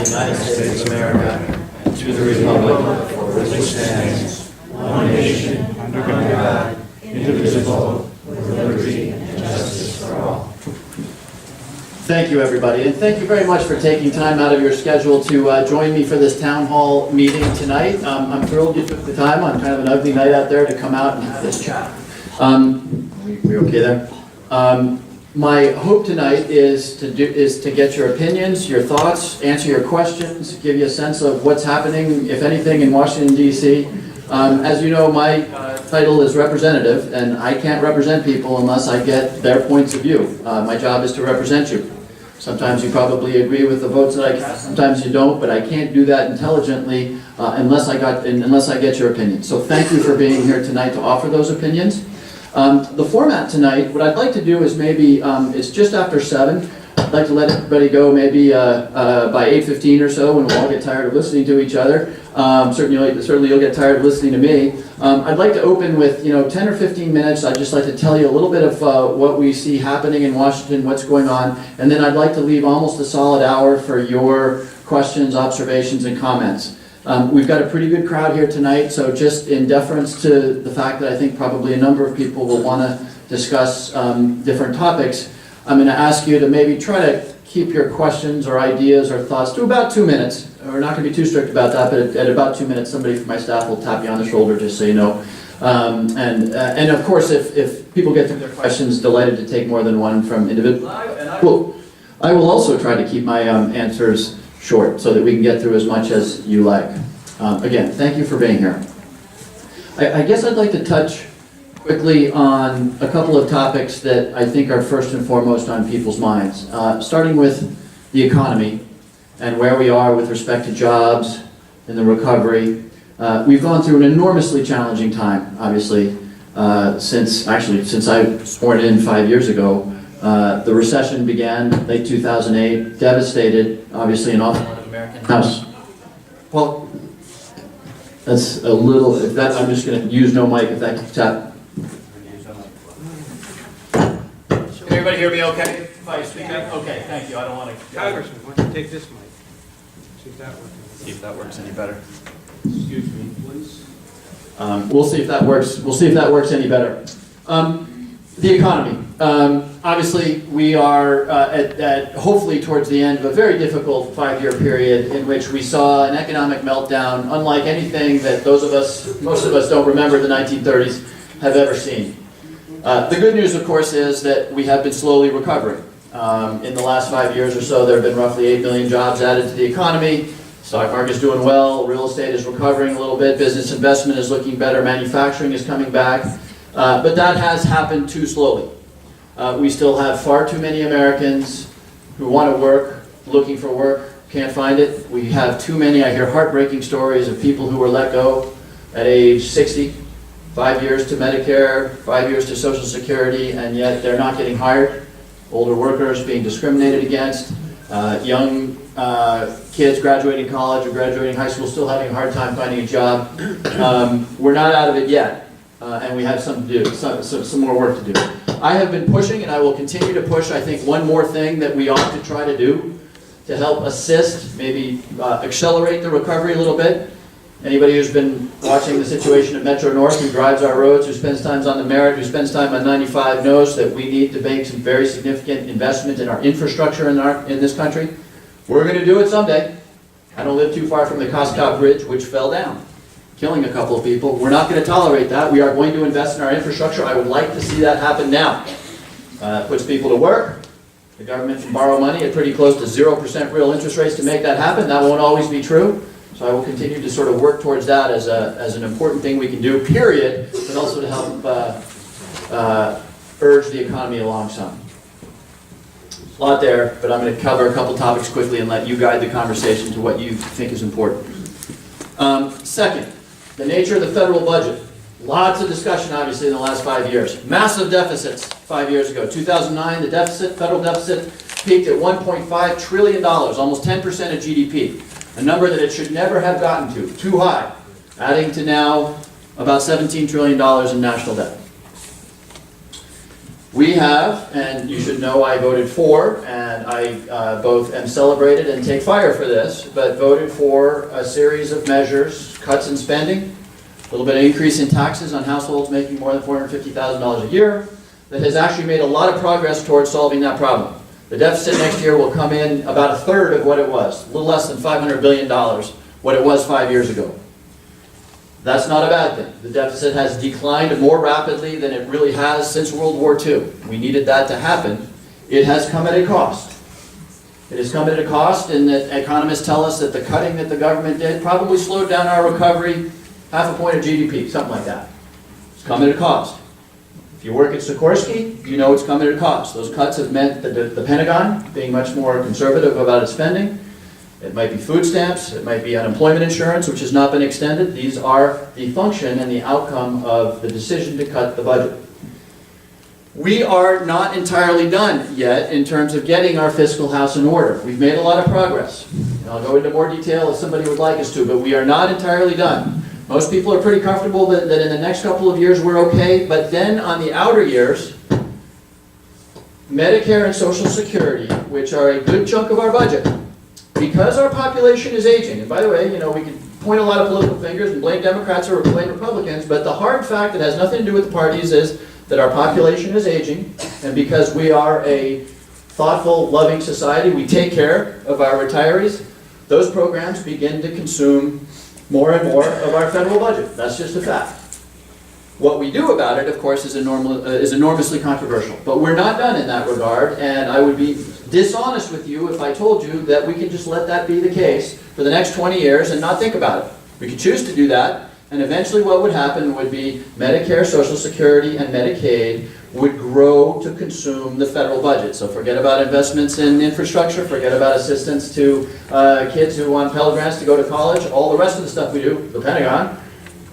the United States of America, and to the republic for which it stands, one nation, under God, indivisible, with liberty and justice for all. Thank you, everybody, and thank you very much for taking time out of your schedule to join me for this town hall meeting tonight. I'm thrilled you took the time on kind of an ugly night out there to come out and have this chat. We okay there? My hope tonight is to get your opinions, your thoughts, answer your questions, give you a sense of what's happening, if anything, in Washington, D.C. As you know, my title is representative, and I can't represent people unless I get their points of view. My job is to represent you. Sometimes you probably agree with the votes that I cast, sometimes you don't, but I can't do that intelligently unless I get your opinion. So thank you for being here tonight to offer those opinions. The format tonight, what I'd like to do is maybe, it's just after 7. I'd like to let everybody go maybe by 8:15 or so when we'll all get tired of listening to each other. Certainly you'll get tired of listening to me. I'd like to open with 10 or 15 minutes. I'd just like to tell you a little bit of what we see happening in Washington, what's going on, and then I'd like to leave almost a solid hour for your questions, observations, and comments. We've got a pretty good crowd here tonight, so just in deference to the fact that I think probably a number of people will want to discuss different topics, I'm going to ask you to maybe try to keep your questions or ideas or thoughts to about 2 minutes. We're not going to be too strict about that, but at about 2 minutes, somebody from my staff will tap you on the shoulder just so you know. And of course, if people get through their questions, delighted to take more than one from individuals. I will also try to keep my answers short so that we can get through as much as you like. Again, thank you for being here. I guess I'd like to touch quickly on a couple of topics that I think are first and foremost on people's minds, starting with the economy and where we are with respect to jobs and the recovery. We've gone through an enormously challenging time, obviously, since I was sworn in 5 years ago. The recession began late 2008, devastated, obviously, an awful lot of American houses. Well, that's a little, I'm just going to use no mic if that keeps happening. Can everybody hear me okay? If I speak up? Okay, thank you. I don't want to... Congressman, why don't you take this mic? See if that works. See if that works any better. Excuse me, please. We'll see if that works. We'll see if that works any better. The economy. Obviously, we are hopefully towards the end of a very difficult 5-year period in which we saw an economic meltdown unlike anything that most of us don't remember the 1930s have ever seen. The good news, of course, is that we have been slowly recovering. In the last 5 years or so, there have been roughly 8 million jobs added to the economy. Stock market is doing well. Real estate is recovering a little bit. Business investment is looking better. Manufacturing is coming back. But that has happened too slowly. We still have far too many Americans who want to work, looking for work, can't find it. We have too many, I hear heartbreaking stories of people who were let go at age 60, 5 years to Medicare, 5 years to Social Security, and yet they're not getting hired. Older workers being discriminated against, young kids graduating college or graduating high school still having a hard time finding a job. We're not out of it yet. And we have some to do, some more work to do. I have been pushing, and I will continue to push, I think, one more thing that we ought to try to do to help assist, maybe accelerate the recovery a little bit. Anybody who's been watching the situation at Metro North, who drives our roads, who spends time on the Merritt, who spends time on 95, knows that we need to make some very significant investment in our infrastructure in this country. We're going to do it someday. I don't live too far from the Costco Bridge, which fell down, killing a couple of people. We're not going to tolerate that. We are going to invest in our infrastructure. I would like to see that happen now. It puts people to work. The government can borrow money at pretty close to 0% real interest rates to make that happen. That won't always be true. So I will continue to sort of work towards that as an important thing we can do, period, but also to help urge the economy along some. A lot there, but I'm going to cover a couple topics quickly and let you guide the conversation to what you think is important. Second, the nature of the federal budget. Lots of discussion, obviously, in the last 5 years. Massive deficits 5 years ago. 2009, the federal deficit peaked at $1.5 trillion, almost 10% of GDP. A number that it should never have gotten to, too high, adding to now about $17 trillion in national debt. We have, and you should know I voted for, and I both am celebrated and take fire for this, but voted for a series of measures, cuts in spending, a little bit of increase in taxes on households making more than $450,000 a year, that has actually made a lot of progress towards solving that problem. The deficit next year will come in about a third of what it was, a little less than $500 billion, what it was 5 years ago. That's not a bad thing. The deficit has declined more rapidly than it really has since World War II. We needed that to happen. It has come at a cost. It has come at a cost in that economists tell us that the cutting that the government did probably slowed down our recovery half a point of GDP, something like that. It's come at a cost. If you work at Sikorsky, you know it's come at a cost. Those cuts have meant that the Pentagon being much more conservative about its spending. It might be food stamps, it might be unemployment insurance, which has not been extended. These are the function and the outcome of the decision to cut the budget. We are not entirely done yet in terms of getting our fiscal house in order. We've made a lot of progress. And I'll go into more detail if somebody would like us to, but we are not entirely done. Most people are pretty comfortable that in the next couple of years we're okay, but then on the outer years, Medicare and Social Security, which are a good chunk of our budget, because our population is aging, and by the way, you know, we can point a lot of political fingers and blame Democrats or blame Republicans, but the hard fact that has nothing to do with the parties is that our population is aging, and because we are a thoughtful, loving society, we take care of our retirees, those programs begin to consume more and more of our federal budget. That's just a fact. What we do about it, of course, is enormously controversial. But we're not done in that regard, and I would be dishonest with you if I told you that we can just let that be the case for the next 20 years and not think about it. We could choose to do that, and eventually what would happen would be Medicare, Social Security, and Medicaid would grow to consume the federal budget. So forget about investments in infrastructure, forget about assistance to kids who want Pell Grants to go to college, all the rest of the stuff we do, the Pentagon,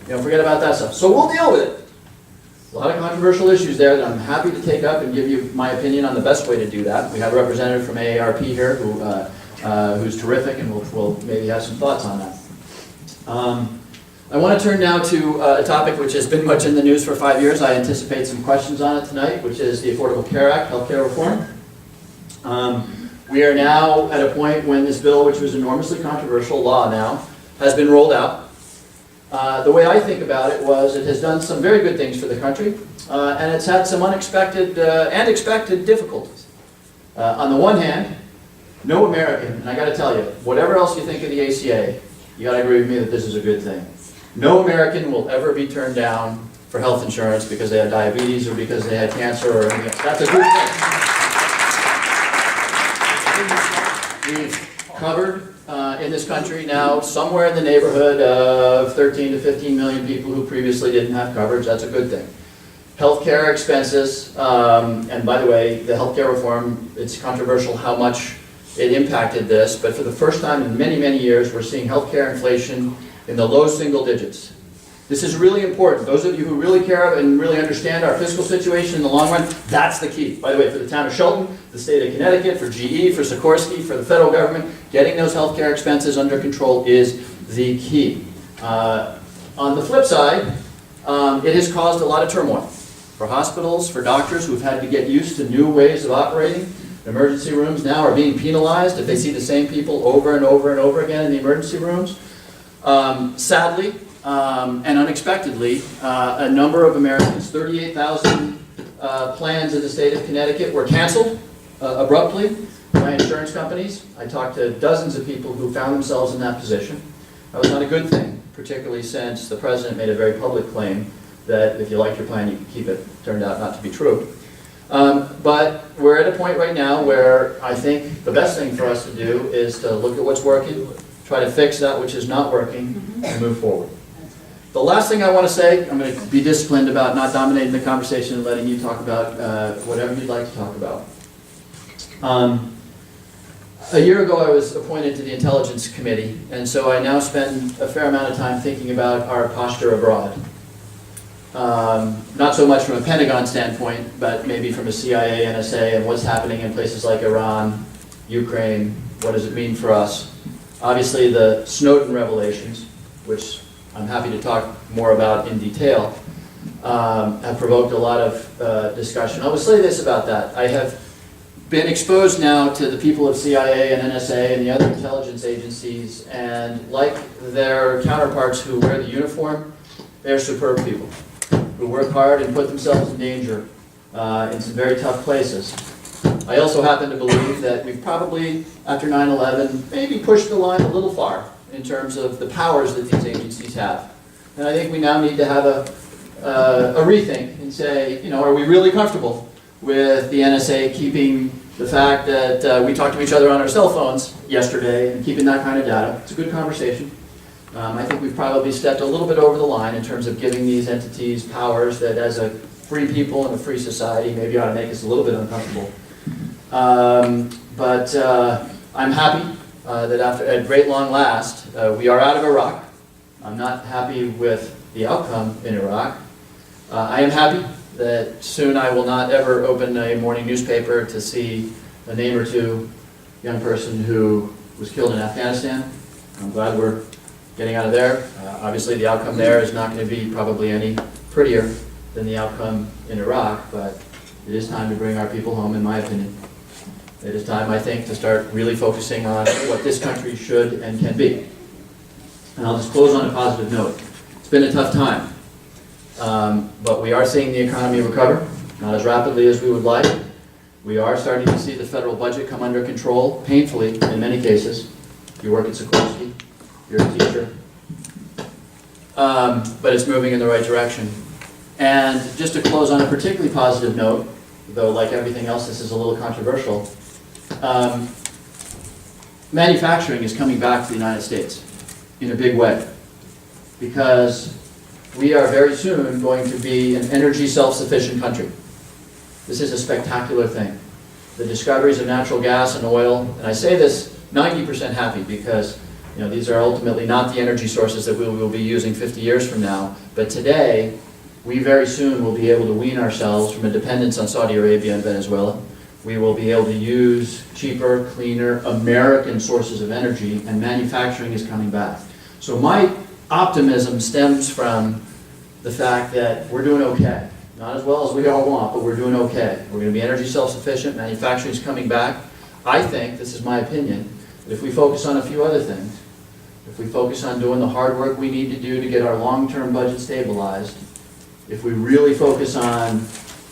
forget about that stuff. So we'll deal with it. A lot of controversial issues there that I'm happy to take up and give you my opinion on the best way to do that. We have a representative from AARP here who's terrific, and we'll maybe have some thoughts on that. I want to turn now to a topic which has been much in the news for 5 years. I anticipate some questions on it tonight, which is the Affordable Care Act, healthcare reform. We are now at a point when this bill, which was enormously controversial, law now, has been rolled out. The way I think about it was it has done some very good things for the country, and it's had some unexpected and expected difficulties. On the one hand, no American, and I got to tell you, whatever else you think of the ACA, you got to agree with me that this is a good thing. No American will ever be turned down for health insurance because they had diabetes or because they had cancer or anything else. That's a good thing. We've covered in this country now somewhere in the neighborhood of 13 to 15 million people who previously didn't have coverage. That's a good thing. Healthcare expenses, and by the way, the healthcare reform, it's controversial how much it impacted this, but for the first time in many, many years, we're seeing healthcare inflation in the low single digits. This is really important. Those of you who really care and really understand our fiscal situation in the long run, that's the key. By the way, for the town of Shelton, the state of Connecticut, for GE, for Sikorsky, for the federal government, getting those healthcare expenses under control is the key. On the flip side, it has caused a lot of turmoil for hospitals, for doctors who've had to get used to new ways of operating. Emergency rooms now are being penalized if they see the same people over and over and over again in the emergency rooms. Sadly, and unexpectedly, a number of Americans, 38,000 plans in the state of Connecticut were canceled abruptly by insurance companies. I talked to dozens of people who found themselves in that position. That was not a good thing, particularly since the president made a very public claim that if you liked your plan, you could keep it. Turned out not to be true. But we're at a point right now where I think the best thing for us to do is to look at what's working, try to fix that which is not working, and move forward. The last thing I want to say, I'm going to be disciplined about not dominating the conversation and letting you talk about whatever you'd like to talk about. A year ago I was appointed to the Intelligence Committee, and so I now spend a fair amount of time thinking about our posture abroad. Not so much from a Pentagon standpoint, but maybe from a CIA, NSA, and what's happening in places like Iran, Ukraine, what does it mean for us? Obviously the Snowden revelations, which I'm happy to talk more about in detail, have provoked a lot of discussion. I will say this about that. I have been exposed now to the people of CIA and NSA and the other intelligence agencies, and like their counterparts who wear the uniform, they're superb people who work hard and put themselves in danger in some very tough places. I also happen to believe that we've probably, after 9/11, maybe pushed the line a little far in terms of the powers that these agencies have. And I think we now need to have a rethink and say, you know, are we really comfortable with the NSA keeping the fact that we talked to each other on our cell phones yesterday and keeping that kind of data? It's a good conversation. I think we've probably stepped a little bit over the line in terms of giving these entities powers that, as a free people in a free society, maybe ought to make us a little bit uncomfortable. But I'm happy that at great long last, we are out of Iraq. I'm not happy with the outcome in Iraq. I am happy that soon I will not ever open a morning newspaper to see a name or two young person who was killed in Afghanistan. I'm glad we're getting out of there. Obviously the outcome there is not going to be probably any prettier than the outcome in Iraq, but it is time to bring our people home, in my opinion. It is time, I think, to start really focusing on what this country should and can be. And I'll just close on a positive note. It's been a tough time, but we are seeing the economy recover, not as rapidly as we would like. We are starting to see the federal budget come under control, painfully in many cases. If you work at Sikorsky, you're a teacher. But it's moving in the right direction. And just to close on a particularly positive note, though like everything else this is a little controversial, manufacturing is coming back to the United States in a big way, because we are very soon going to be an energy self-sufficient country. This is a spectacular thing. The discoveries of natural gas and oil, and I say this 90% happy because these are ultimately not the energy sources that we will be using 50 years from now, but today we very soon will be able to wean ourselves from a dependence on Saudi Arabia and Venezuela. We will be able to use cheaper, cleaner, American sources of energy, and manufacturing is coming back. So my optimism stems from the fact that we're doing okay. Not as well as we all want, but we're doing okay. We're going to be energy self-sufficient, manufacturing is coming back. I think, this is my opinion, that if we focus on a few other things, if we focus on doing the hard work we need to do to get our long-term budget stabilized, if we really focus on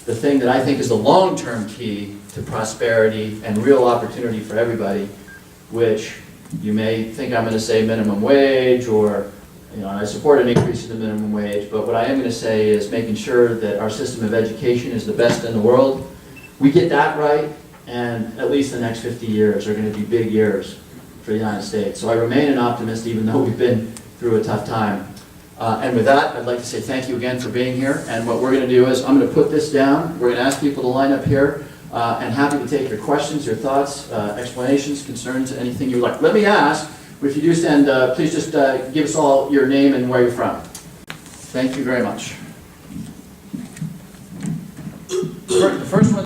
the thing that I think is the long-term key to prosperity and real opportunity for everybody, which you may think I'm going to say minimum wage, or I support an increase in the minimum wage, but what I am going to say is making sure that our system of education is the best in the world. We get that right, and at least the next 50 years are going to be big years for the United States. So I remain an optimist even though we've been through a tough time. And with that, I'd like to say thank you again for being here. And what we're going to do is I'm going to put this down. We're going to ask people to line up here, and happy to take your questions, your thoughts, explanations, concerns, anything you like. Let me ask, if you do stand, please just give us all your name and where you're from. Thank you very much. The first one.